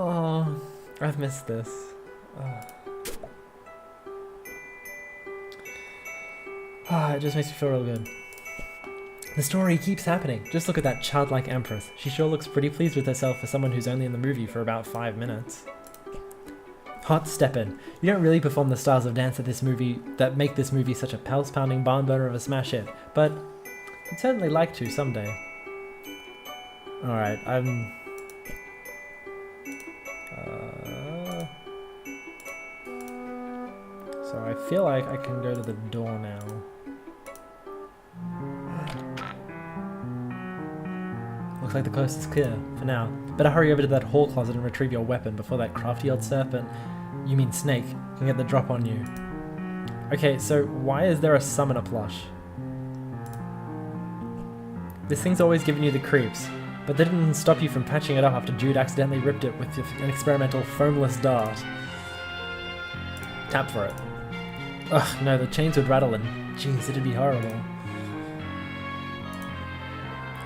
Oh, I've missed this. Oh. Ah, it just makes me feel real good. The story keeps happening. Just look at that childlike empress. She sure looks pretty pleased with herself for someone who's only in the movie for about 5 minutes. Hot steppin'. You don't really perform the styles of dance that make this movie such a pulse-pounding barn burner of a smash hit, but I'd certainly like to someday. Alright, so I feel like I can go to the door now. Looks like the coast is clear, for now. Better hurry over to that hall closet and retrieve your weapon before that crafty old serpent, you mean snake, can get the drop on you. Okay, so why is there a summoner plush? This thing's always given you the creeps, but that didn't stop you from patching it up after Jude accidentally ripped it with an experimental foamless dart. Tap for it. Ugh, no, the chains would rattle and jeez, it'd be horrible.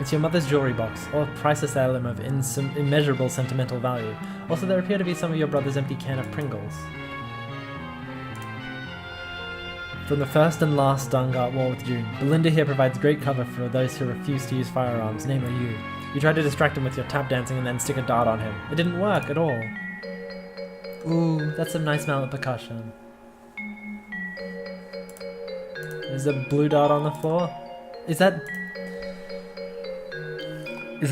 It's your mother's jewelry box, or priceless heirloom of immeasurable sentimental value. Also, there appear to be some of your brother's empty can of Pringles. From the first and last Dungart War with June, Belinda here provides great cover for those who refuse to use firearms, namely you. You tried to distract him with your tap dancing and then stick a dart on him. It didn't work at all. Ooh, that's some nice mallet percussion. Is a blue dart on the floor? Is that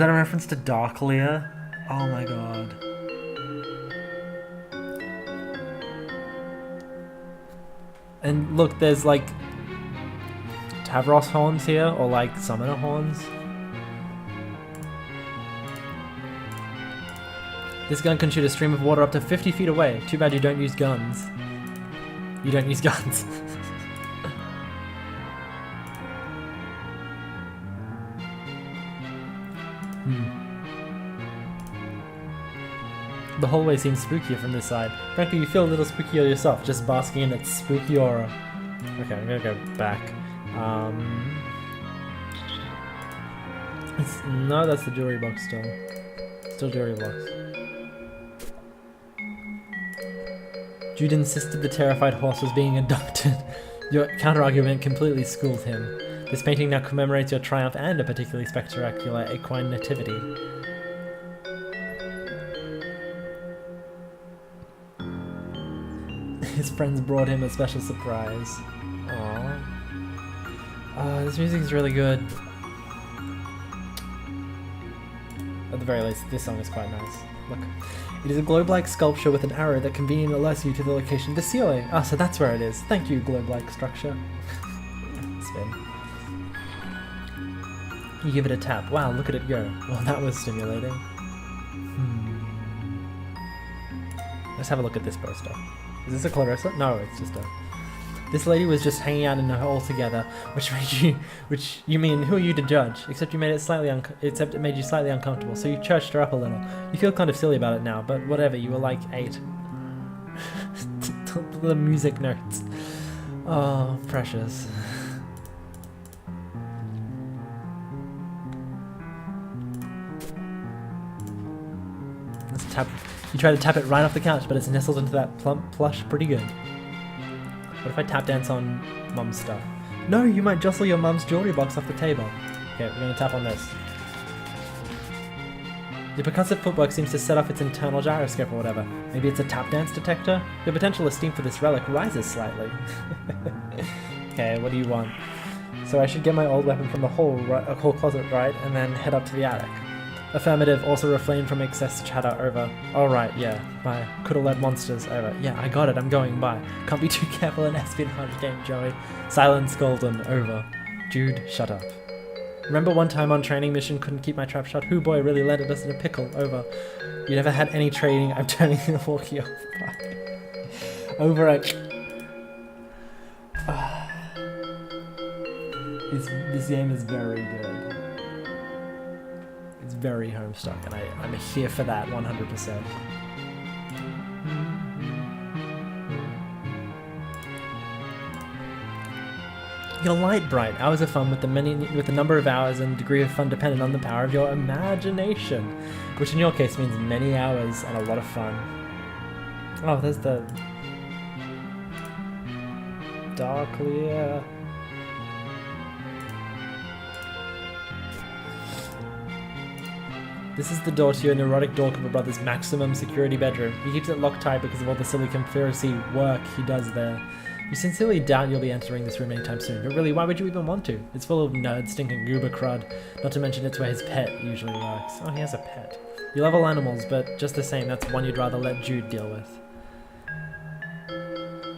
a reference to Darklear? Oh my god. And look, there's like Tavros horns here, or like summoner horns. This gun can shoot a stream of water up to 50 feet away. Too bad you don't use guns. You don't use guns. The hallway seems spookier from this side. Frankly, you feel a little spookier yourself, just basking in its spooky aura. Okay, I'm gonna go back. No, that's the jewelry box still. Still jewelry box. Jude insisted the terrified horse was being abducted. Your counter-argument completely schooled him. This painting now commemorates your triumph and a particularly spectacular equine nativity. His friends brought him a special surprise. Aww. This music's really good. At the very least, this song is quite nice. Look. It is a globe-like sculpture with an arrow that conveniently alerts you to the location of the ceiling. Ah, so that's where it is. Thank you, globe-like structure. Spin. You give it a tap. Wow, look at it go. Well, that was stimulating. Let's have a look at this poster. Is this a Clarissa? No, it's just a... This lady was just hanging out in her hole together, which you mean, who are you to judge? Except it made you slightly uncomfortable, so you churched her up a little. You feel kind of silly about it now, but whatever, you were like 8. The music notes. Oh, precious. Let's tap. You try to tap it right off the couch, but it's nestled into that plump plush pretty good. What if I tap dance on Mum's stuff? No, you might jostle your Mum's jewelry box off the table. Okay, we're gonna tap on this. Your percussive footwork seems to set off its internal gyroscope or whatever. Maybe it's a tap dance detector? Your potential esteem for this relic rises slightly. Okay, what do you want? So I should get my old weapon from the hall closet, right? And then head up to the attic. Affirmative, also refrain from excess chatter, over. Alright, yeah, bye. Could've led monsters, over. Yeah, I got it, I'm going, bye. Can't be too careful in espionage game, Joey. Silence golden, over. Jude, shut up. Remember one time on training mission, couldn't keep my trap shut? Hoo boy really landed us in a pickle, over. You never had any training, I'm turning and walking off, bye. Over at... This game is very good. It's very homestuck, and I'm here for that 100%. Your light bright. Hours of fun with the number of hours and degree of fun dependent on the power of your imagination. which in your case means many hours and a lot of fun. Oh, there's the Darklear. This is the door to your neurotic dork of a brother's maximum security bedroom. He keeps it locked tight because of all the silly conspiracy work he does there. You sincerely doubt you'll be entering this room anytime soon, but really, why would you even want to? It's full of nerd stinking goober crud, not to mention it's where his pet usually works. Oh, he has a pet. You love all animals, but just the same, that's one you'd rather let Jude deal with.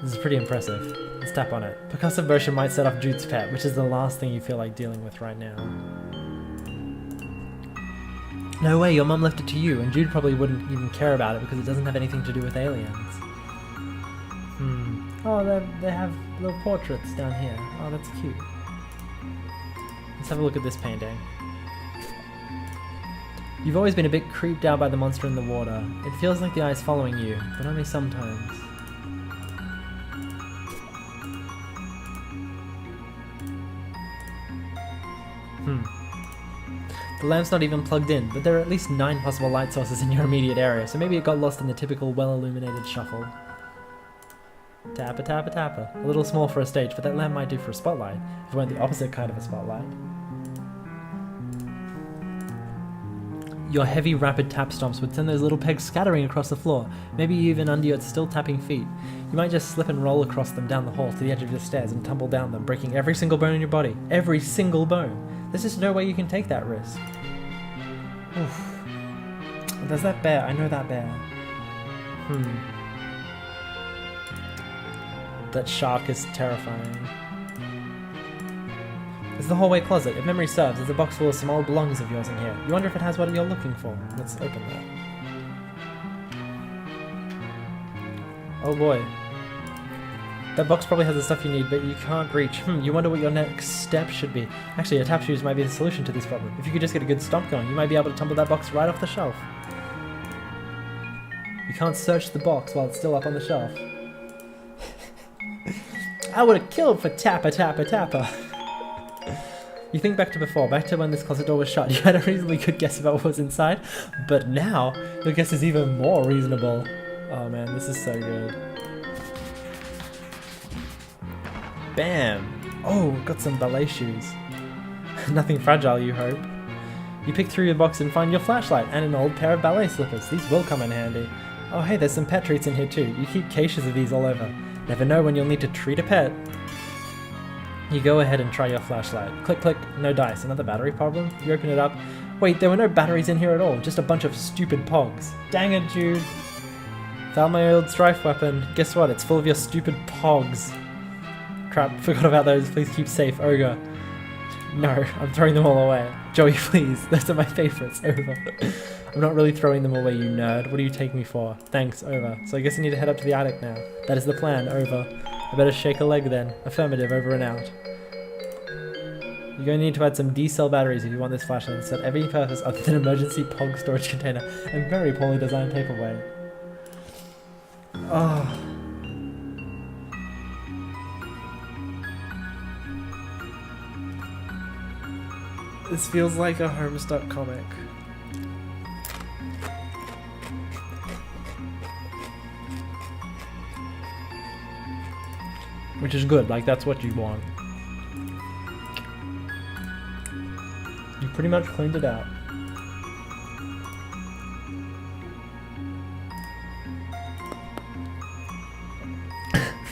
This is pretty impressive. Let's tap on it. Percussive motion might set off Jude's pet, which is the last thing you feel like dealing with right now. No way, your mum left it to you, and Jude probably wouldn't even care about it because it doesn't have anything to do with aliens. Oh, they have little portraits down here. Oh, that's cute. Let's have a look at this painting. You've always been a bit creeped out by the monster in the water. It feels like the eye is following you, but only sometimes. The lamp's not even plugged in, but there are at least 9 possible light sources in your immediate area, so maybe it got lost in the typical well-illuminated shuffle. Tappa, tappa, tappa. A little small for a stage, but that lamp might do for a spotlight, if it weren't the opposite kind of a spotlight. Your heavy, rapid tap stomps would send those little pegs scattering across the floor, maybe even under your still tapping feet. You might just slip and roll across them down the hall to the edge of the stairs and tumble down them, breaking every single bone in your body. Every single bone! There's just no way you can take that risk. Oof. There's that bear. I know that bear. That shark is terrifying. There's the hallway closet. If memory serves, there's a box full of some old belongings of yours in here. You wonder if it has what you're looking for. Let's open that. Oh boy. That box probably has the stuff you need, but you can't reach. You wonder what your next step should be. Actually, a tap shoes might be the solution to this problem. If you could just get a good stomp going, you might be able to tumble that box right off the shelf. You can't search the box while it's still up on the shelf. I would have killed for tappa, tappa, tappa. You think back to before, back to when this closet door was shut, you had a reasonably good guess about what was inside, but now, your guess is even more reasonable. Oh man, this is so good. Bam! Oh, got some ballet shoes. Nothing fragile, you hope. You pick through your box and find your flashlight and an old pair of ballet slippers. These will come in handy. Oh hey, there's some pet treats in here too. You keep caches of these all over. Never know when you'll need to treat a pet. You go ahead and try your flashlight. Click, click, no dice. Another battery problem? You open it up. Wait, there were no batteries in here at all. Just a bunch of stupid pogs. Dang it, Jude. Found my old strife weapon. Guess what? It's full of your stupid pogs. Crap, forgot about those. Please keep safe, Ogre. No, I'm throwing them all away. Joey, please. Those are my favorites. Over. I'm not really throwing them away, you nerd. What do you take me for? Thanks, over. So I guess I need to head up to the attic now. That is the plan, over. I better shake a leg then. Affirmative, over and out. You're going to need to add some D-cell batteries if you want this flashlight to serve every purpose other than emergency POG storage container and very poorly designed paperweight. Oh. This feels like a Homestuck comic. Which is good, like that's what you want. You pretty much cleaned it out.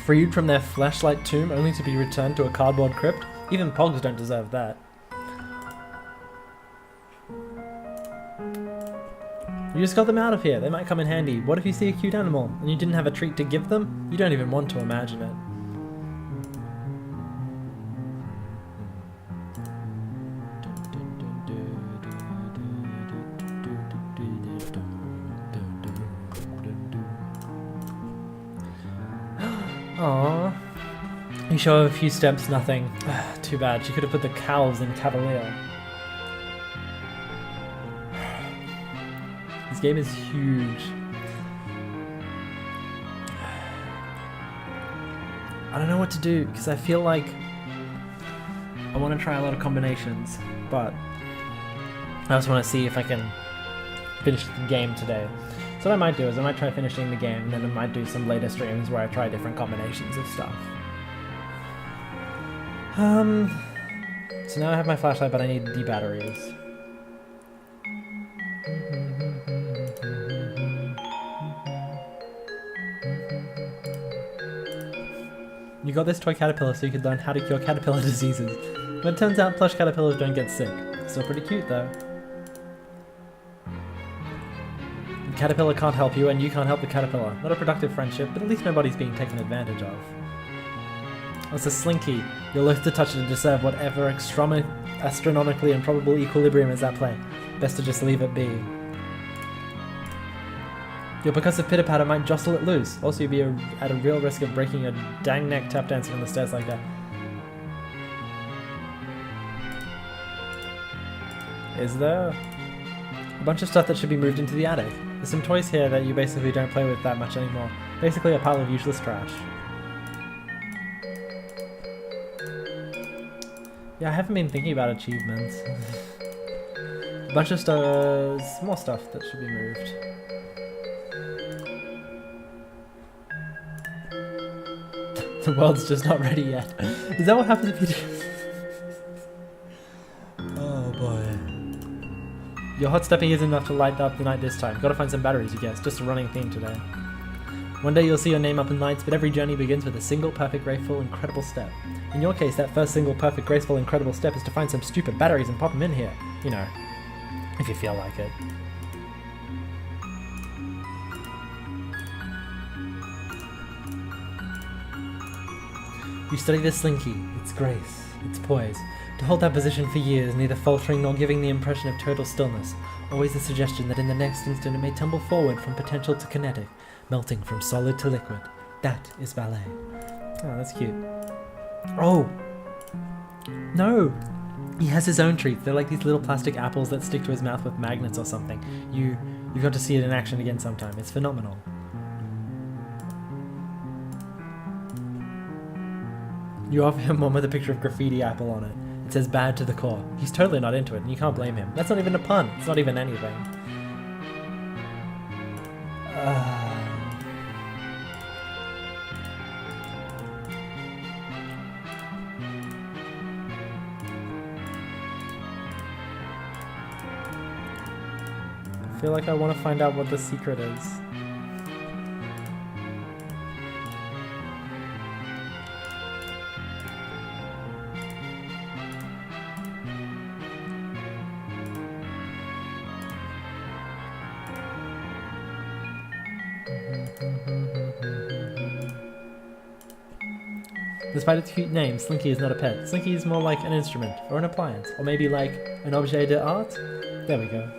Freed from their flashlight tomb only to be returned to a cardboard crypt? Even Pogs don't deserve that. You just got them out of here. They might come in handy. What if you see a cute animal and you didn't have a treat to give them? You don't even want to imagine it. Aww. You show her a few steps, nothing. Too bad. She could have put the cows in Cavalier. This game is huge. I don't know what to do because I feel like I want to try a lot of combinations, but I just want to see if I can finish the game today. So what I might do is I might try finishing the game, and then I might do some later streams where I try different combinations of stuff. So now I have my flashlight, but I need the batteries. You got this toy caterpillar so you could learn how to cure caterpillar diseases. But it turns out plush caterpillars don't get sick. Still pretty cute though. The caterpillar can't help you and you can't help the caterpillar. Not a productive friendship, but at least nobody's being taken advantage of. It's a slinky. You're loath to touch it and deserve whatever astronomically improbable equilibrium is at play. Best to just leave it be. Your percussive pitter-patter might jostle it loose. Also, you'd be at a real risk of breaking your dang neck tap dancing on the stairs like that. Is there? A bunch of stuff that should be moved into the attic. There's some toys here that you basically don't play with that much anymore. Basically a pile of useless trash. Yeah, I haven't been thinking about achievements. A bunch of stuff, more stuff that should be moved. The world's just not ready yet. Is that what happens if you do? Oh boy. Your hot stepping isn't enough to light up the night this time. Gotta find some batteries, you guess. Just a running theme today. One day you'll see your name up in lights, but every journey begins with a single, perfect, graceful, incredible step. In your case, that first single, perfect, graceful, incredible step is to find some stupid batteries and pop them in here. You know, if you feel like it. You study the slinky, its grace, its poise. To hold that position for years, neither faltering nor giving the impression of total stillness. Always the suggestion that in the next instant it may tumble forward from potential to kinetic, melting from solid to liquid. That is ballet. Oh, that's cute. Oh! No! He has his own treats. They're like these little plastic apples that stick to his mouth with magnets or something. You've got to see it in action again sometime. It's phenomenal. You offer him one with a picture of graffiti apple on it. It says bad to the core. He's totally not into it, and you can't blame him. That's not even a pun. It's not even anything. I feel like I want to find out what the secret is. Despite its cute name, Slinky is not a pet. Slinky is more like an instrument, or an appliance, or maybe like an objet d'art? There we go.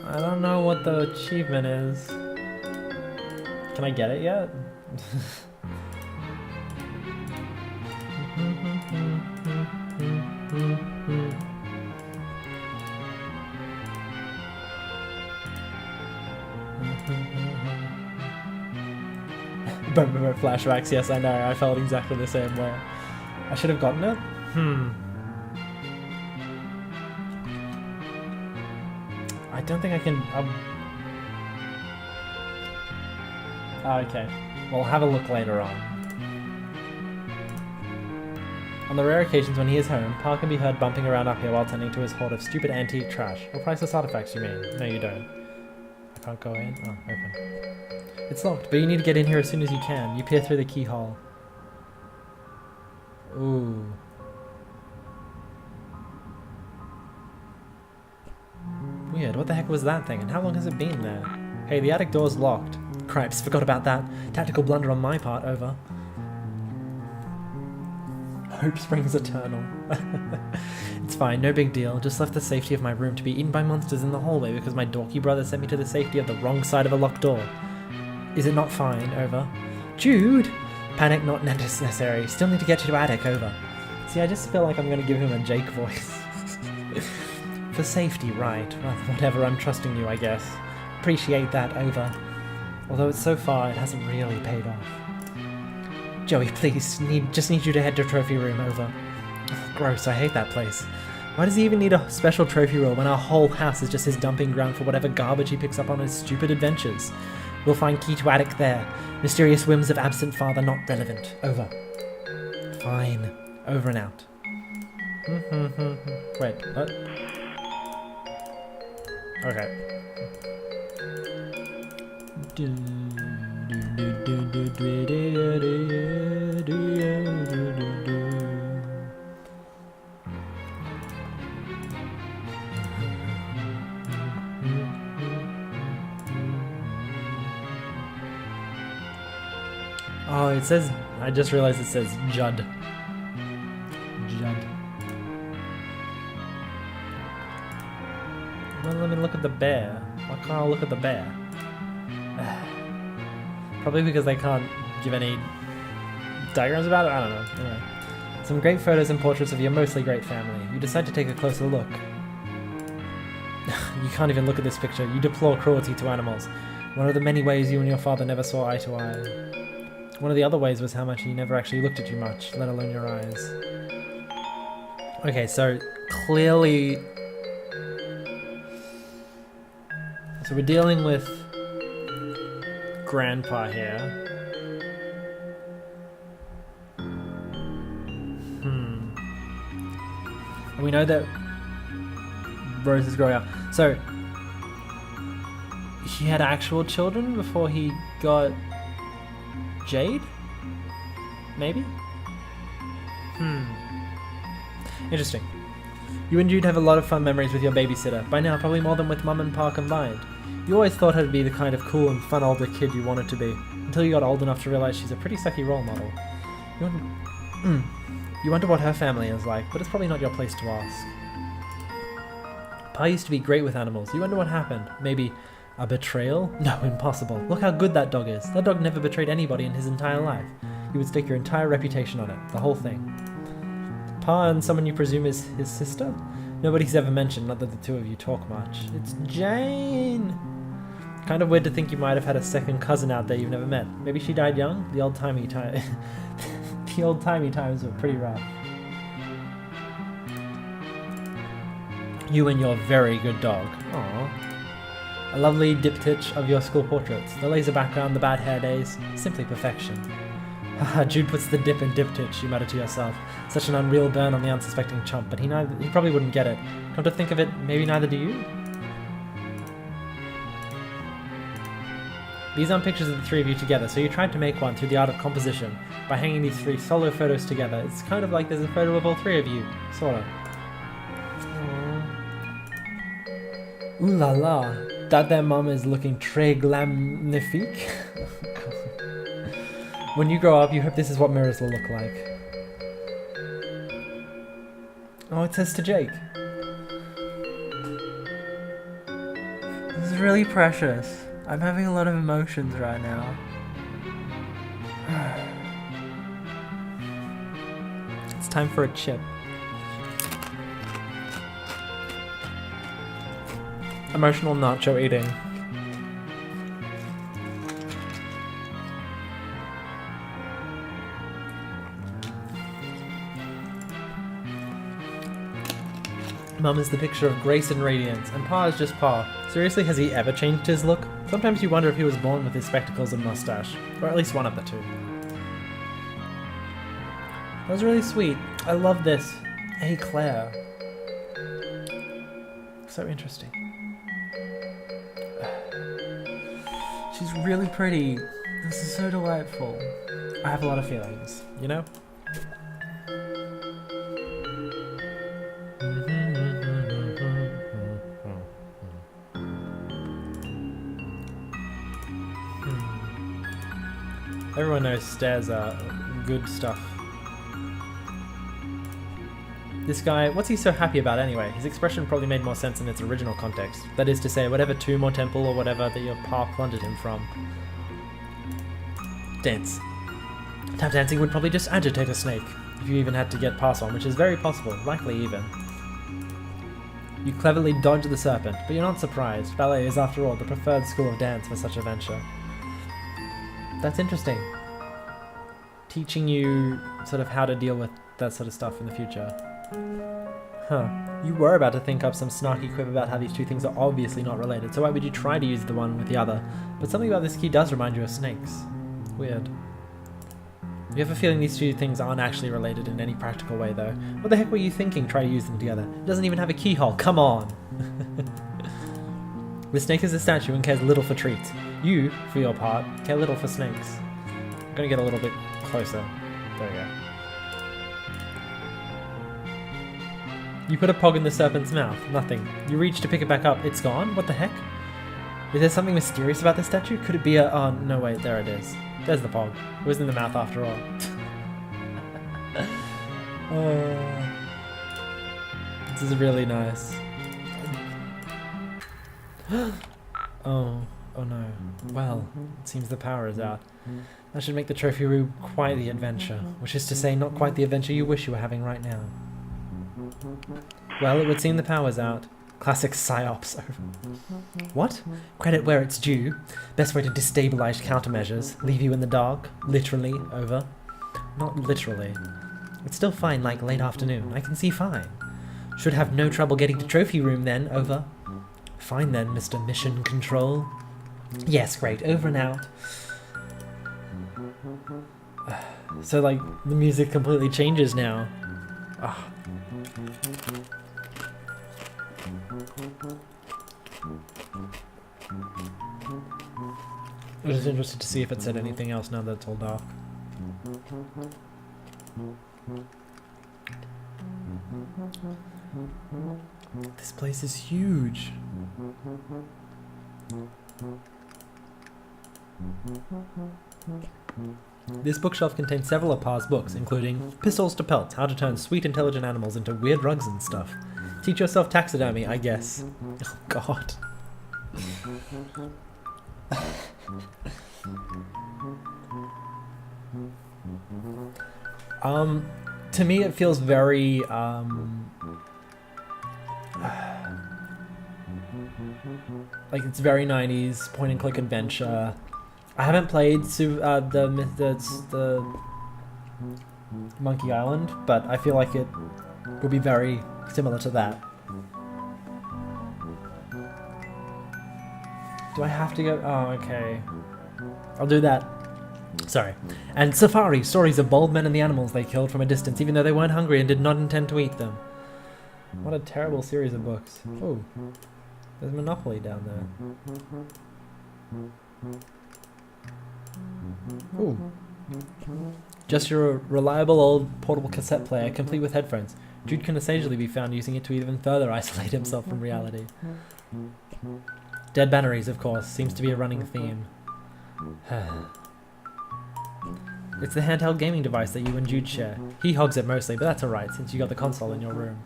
I don't know what the achievement is. Can I get it yet? Flashbacks, yes, I know. I felt exactly the same way. I should have gotten it? I don't think I can... okay. We'll have a look later on. On the rare occasions when he is home, Pa can be heard bumping around up here while tending to his hoard of stupid antique trash. Or priceless artifacts, you mean? No, you don't. I can't go in? Oh, open. It's locked, but you need to get in here as soon as you can. You peer through the keyhole. Ooh. Weird, what the heck was that thing, and how long has it been there? Hey, the attic door's locked. Cripes, forgot about that. Tactical blunder on my part, over. Hope springs eternal. It's fine, no big deal. Just left the safety of my room to be eaten by monsters in the hallway because my dorky brother sent me to the safety of the wrong side of a locked door. Is it not fine, over? Jude! Panic not necessary. Still need to get you to attic, over. See, I just feel like I'm going to give him a Jake voice. For safety, right. Well, whatever, I'm trusting you, I guess. Appreciate that, over. Although it's so far, it hasn't really paid off. Joey, please. Just need you to head to trophy room, over. Oh, gross, I hate that place. Why does he even need a special trophy roll when our whole house is just his dumping ground for whatever garbage he picks up on his stupid adventures? We'll find key to attic there. Mysterious whims of absent father not relevant. Over. Fine. Over and out. Wait, what? Okay. Oh, it says, I just realized it says Judd. Judd. Well, let me look at the bear. Why can't I look at the bear? Probably because they can't give any diagrams about it? I don't know. Anyway. Some great photos and portraits of your mostly great family. You decide to take a closer look. You can't even look at this picture. You deplore cruelty to animals. One of the many ways you and your father never saw eye to eye. One of the other ways was how much he never actually looked at you much, let alone your eyes. Okay, so clearly... So we're dealing with Grandpa here. And we know that Rose is growing up. So he had actual children before he got Jade? Maybe? Interesting. You and Jude have a lot of fun memories with your babysitter. By now, probably more than with Mum and Pa combined. You always thought her to be the kind of cool and fun older kid you wanted to be, until you got old enough to realize she's a pretty sucky role model. You wonder what her family is like, but it's probably not your place to ask. Pa used to be great with animals. You wonder what happened. Maybe a betrayal? No, impossible. Look how good that dog is. That dog never betrayed anybody in his entire life. You would stake your entire reputation on it. The whole thing. Pa and someone you presume is his sister? Nobody's ever mentioned, not that the two of you talk much. It's Jane! Kind of weird to think you might have had a second cousin out there you've never met. Maybe she died young? The old-timey time... The old-timey times were pretty rough. You and your very good dog. Aww. A lovely diptych of your school portraits. The laser background, the bad hair days. Simply perfection. Haha, Jude puts the dip in diptych, you mutter to yourself. Such an unreal burn on the unsuspecting chump, but he probably wouldn't get it. Come to think of it, maybe neither do you? These aren't pictures of the three of you together, so you tried to make one through the art of composition by hanging these three solo photos together. It's kind of like there's a photo of all three of you, sort of. Ooh la la, that their mum is looking très glamnifique. When you grow up, you hope this is what mirrors will look like. Oh, it says to Jake. This is really precious. I'm having a lot of emotions right now. It's time for a chip. Emotional nacho eating. Mum is the picture of grace and radiance, and Pa is just Pa. Seriously, has he ever changed his look? Sometimes you wonder if he was born with his spectacles and mustache, or at least one of the two. That was really sweet. I love this. Hey, Claire. So interesting. She's really pretty. This is so delightful. I have a lot of feelings, you know? Everyone knows stairs are good stuff. This guy, what's he so happy about anyway? His expression probably made more sense in its original context. That is to say, whatever tomb or temple or whatever that your pa plundered him from. Dance. Tap dancing would probably just agitate a snake, if you even had to get past one, which is very possible, likely even. You cleverly dodge the serpent, but you're not surprised. Ballet is, after all, the preferred school of dance for such a venture. That's interesting. Teaching you sort of how to deal with that sort of stuff in the future. Huh. You were about to think up some snarky quip about how these two things are obviously not related, so why would you try to use the one with the other? But something about this key does remind you of snakes. Weird. You have a feeling these two things aren't actually related in any practical way, though. What the heck were you thinking? Try to use them together. It doesn't even have a keyhole. Come on! The snake is a statue and cares little for treats. You, for your part, care little for snakes. I'm gonna get a little bit closer. There we go. You put a pog in the serpent's mouth. Nothing. You reach to pick it back up. It's gone? What the heck? Is there something mysterious about this statue? Could it be a... Oh, no, wait. There it is. There's the pog. It was in the mouth after all. This is really nice. Oh no. Well, it seems the power is out. That should make the trophy room quite the adventure. Which is to say, not quite the adventure you wish you were having right now. Well, it would seem the power's out. Classic psyops. What? Credit where it's due. Best way to destabilize countermeasures. Leave you in the dark. Literally. Over. Not literally. It's still fine, like late afternoon. I can see fine. Should have no trouble getting to trophy room then. Over. Fine then, Mr. Mission Control. Yes, great. Over and out. So, like, the music completely changes now. Ah. I'm just interested to see if it said anything else now that it's all dark. This place is huge. This bookshelf contains several of Pa's books, including Pistols to Pelts, How to Turn Sweet Intelligent Animals into Weird Drugs and Stuff. Teach yourself taxidermy, I guess. Oh god. To me it feels very, like it's very 90s, point and click adventure. I haven't played the Monkey Island, but I feel like it would be very similar to that. Do I have to go? Oh, okay. I'll do that. Sorry. And Safari, stories of bold men and the animals they killed from a distance, even though they weren't hungry and did not intend to eat them. What a terrible series of books. Oh, there's Monopoly down there. Ooh. Just your reliable old portable cassette player, complete with headphones. Jude can occasionally be found using it to even further isolate himself from reality. Dead batteries, of course, seems to be a running theme. It's the handheld gaming device that you and Jude share. He hogs it mostly, but that's alright since you got the console in your room.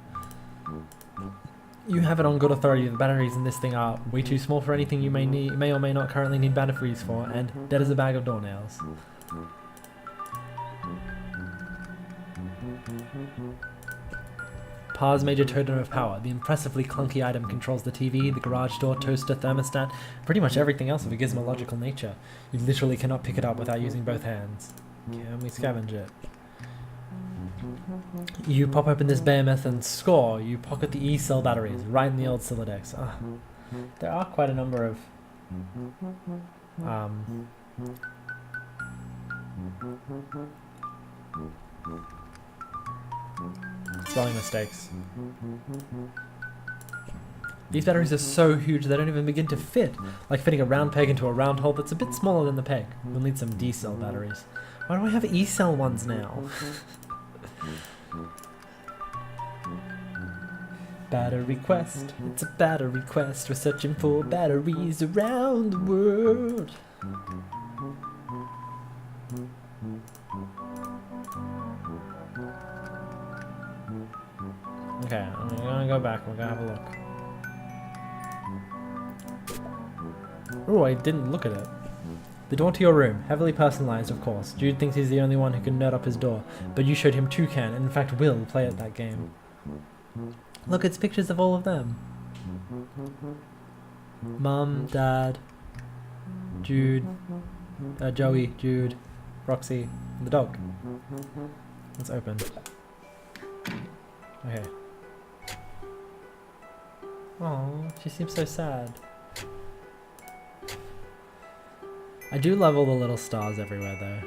You have it on good authority that the batteries in this thing are way too small for anything you may or may not currently need batteries for, and dead as a bag of doornails. Pa's major totem of power. The impressively clunky item controls the TV, the garage door, toaster, thermostat, pretty much everything else of a gizmological nature. You literally cannot pick it up without using both hands. Can we scavenge it? You pop open this behemoth and score! You pocket the E-cell batteries, right in the old Silodex. There are quite a number of spelling mistakes. These batteries are so huge they don't even begin to fit, like fitting a round peg into a round hole that's a bit smaller than the peg. We'll need some D-cell batteries. Why do I have E-cell ones now? Battery quest, it's a battery quest. We're searching for batteries around the world. Okay, I'm gonna go back. We're gonna have a look. Oh, I didn't look at it. The door to your room, heavily personalized, of course. Jude thinks he's the only one who can nerd up his door, but you showed him Toucan, and in fact will play at that game. Look, it's pictures of all of them. Mum, Dad, Jude, Joey, Jude, Roxy, and the dog. Let's open. Okay. Oh, she seems so sad. I do love all the little stars everywhere though.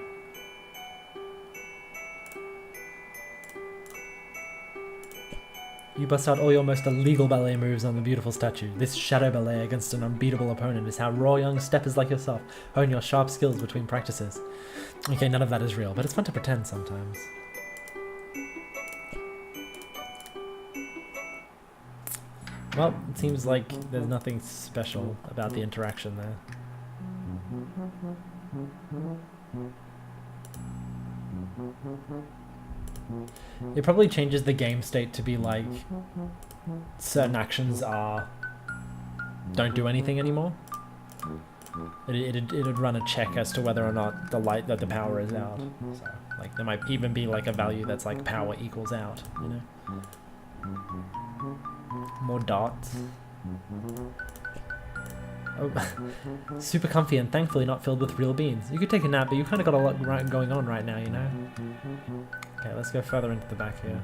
You bust out all your most illegal ballet moves on the beautiful statue. This shadow ballet against an unbeatable opponent is how raw young steppers like yourself hone your sharp skills between practices. Okay, none of that is real, but it's fun to pretend sometimes. Well, it seems like there's nothing special about the interaction there. It probably changes the game state to be like certain actions don't do anything anymore. It'd run a check as to whether or not the power is out. So like there might even be like a value that's like power equals out, you know? More dots. Oh, super comfy and thankfully not filled with real beans. You could take a nap, but you kind of got a lot going on right now, you know? Okay, let's go further into the back here.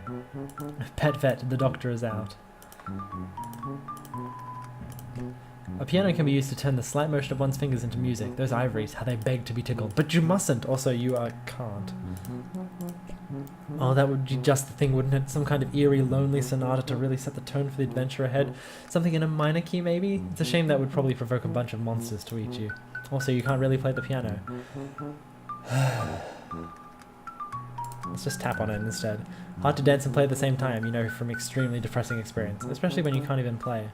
Pet vet, the doctor is out. A piano can be used to turn the slight motion of one's fingers into music. Those ivories, how they beg to be tickled. But you mustn't! Also, you can't. Oh, that would be just the thing, wouldn't it? Some kind of eerie, lonely sonata to really set the tone for the adventure ahead. Something in a minor key, maybe? It's a shame that would probably provoke a bunch of monsters to eat you. Also, you can't really play the piano. Let's just tap on it instead. Hard to dance and play at the same time, you know, from extremely depressing experience. Especially when you can't even play.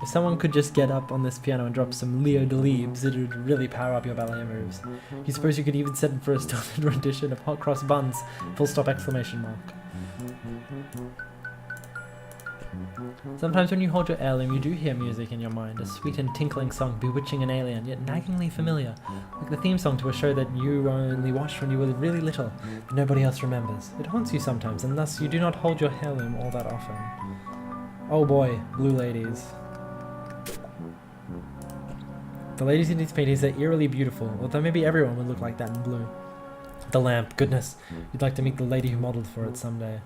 If someone could just get up on this piano and drop some Leo Delibes, it would really power up your ballet moves. You suppose you could even set it for a stunted rendition of Hot Cross Buns, full stop exclamation mark. Sometimes when you hold your heirloom, you do hear music in your mind, a sweet and tinkling song bewitching an alien, yet naggingly familiar, like the theme song to a show that you only watched when you were really little, but nobody else remembers. It haunts you sometimes, and thus you do not hold your heirloom all that often. Oh boy, blue ladies. The ladies in these paintings are eerily beautiful, although maybe everyone would look like that in blue. The lamp, goodness, you'd like to meet the lady who modelled for it someday.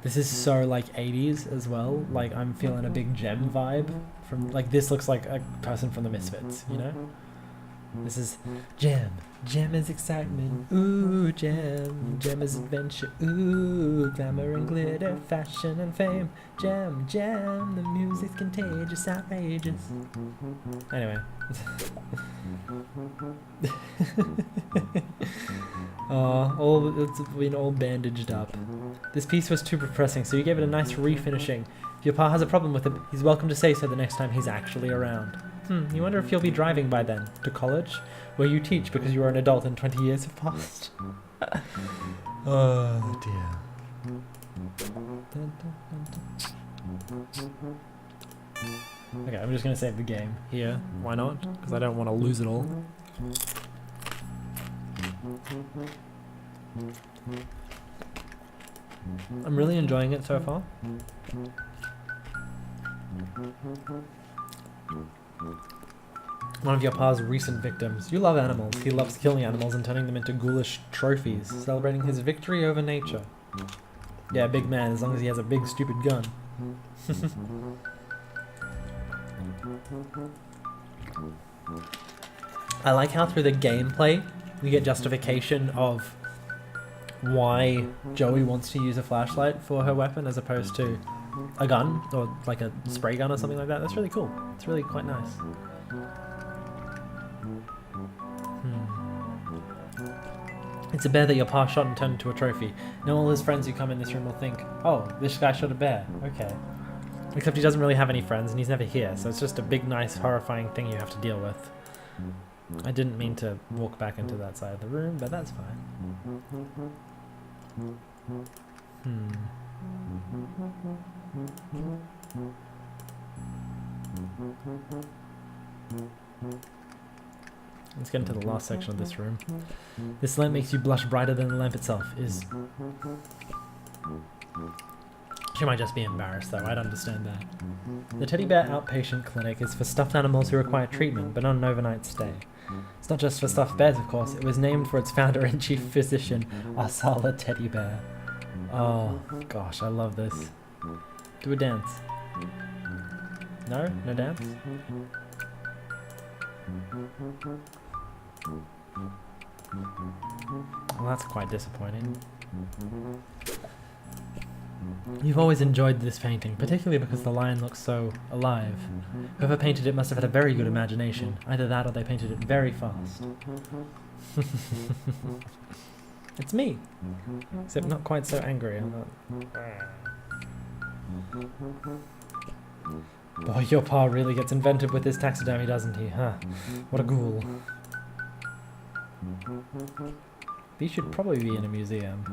This is so like 80s as well, like I'm feeling a big Gem vibe from, like this looks like a person from the Misfits, you know? This is Gem. Gem is excitement, ooh, Gem. Gem is adventure, ooh, glamour and glitter, fashion and fame. Gem, Gem, the music's contagious, outrageous. Anyway. It's been all bandaged up. This piece was too depressing, so you gave it a nice refinishing. If your pa has a problem with it, he's welcome to say so the next time he's actually around. You wonder if you'll be driving by then, to college, where you teach because you are an adult and 20 years have passed. Oh dear. Okay, I'm just gonna save the game here. Why not? Because I don't want to lose it all. I'm really enjoying it so far. One of your pa's recent victims. You love animals. He loves killing animals and turning them into ghoulish trophies, celebrating his victory over nature. Yeah, big man, as long as he has a big stupid gun. I like how through the gameplay we get justification of why Joey wants to use a flashlight for her weapon as opposed to a gun or like a spray gun or something like that. That's really cool. It's really quite nice. It's a bear that your pa shot and turned into a trophy. Now all his friends who come in this room will think, oh, this guy shot a bear. Okay. Except he doesn't really have any friends and he's never here, so it's just a big, nice, horrifying thing you have to deal with. I didn't mean to walk back into that side of the room, but that's fine. Let's get into the last section of this room. This lamp makes you blush brighter than the lamp itself is... She might just be embarrassed though, I'd understand that. The Teddy Bear Outpatient Clinic is for stuffed animals who require treatment, but not an overnight stay. It's not just for stuffed bears, of course. It was named for its founder and chief physician, Arsala Teddy Bear. Oh, gosh, I love this. Do a dance. No? No dance? Well, that's quite disappointing. You've always enjoyed this painting, particularly because the lion looks so alive. Whoever painted it must have had a very good imagination. Either that or they painted it very fast. It's me! Except not quite so angry. I'm not... Boy, your pa really gets inventive with his taxidermy, doesn't he, huh? What a ghoul. These should probably be in a museum.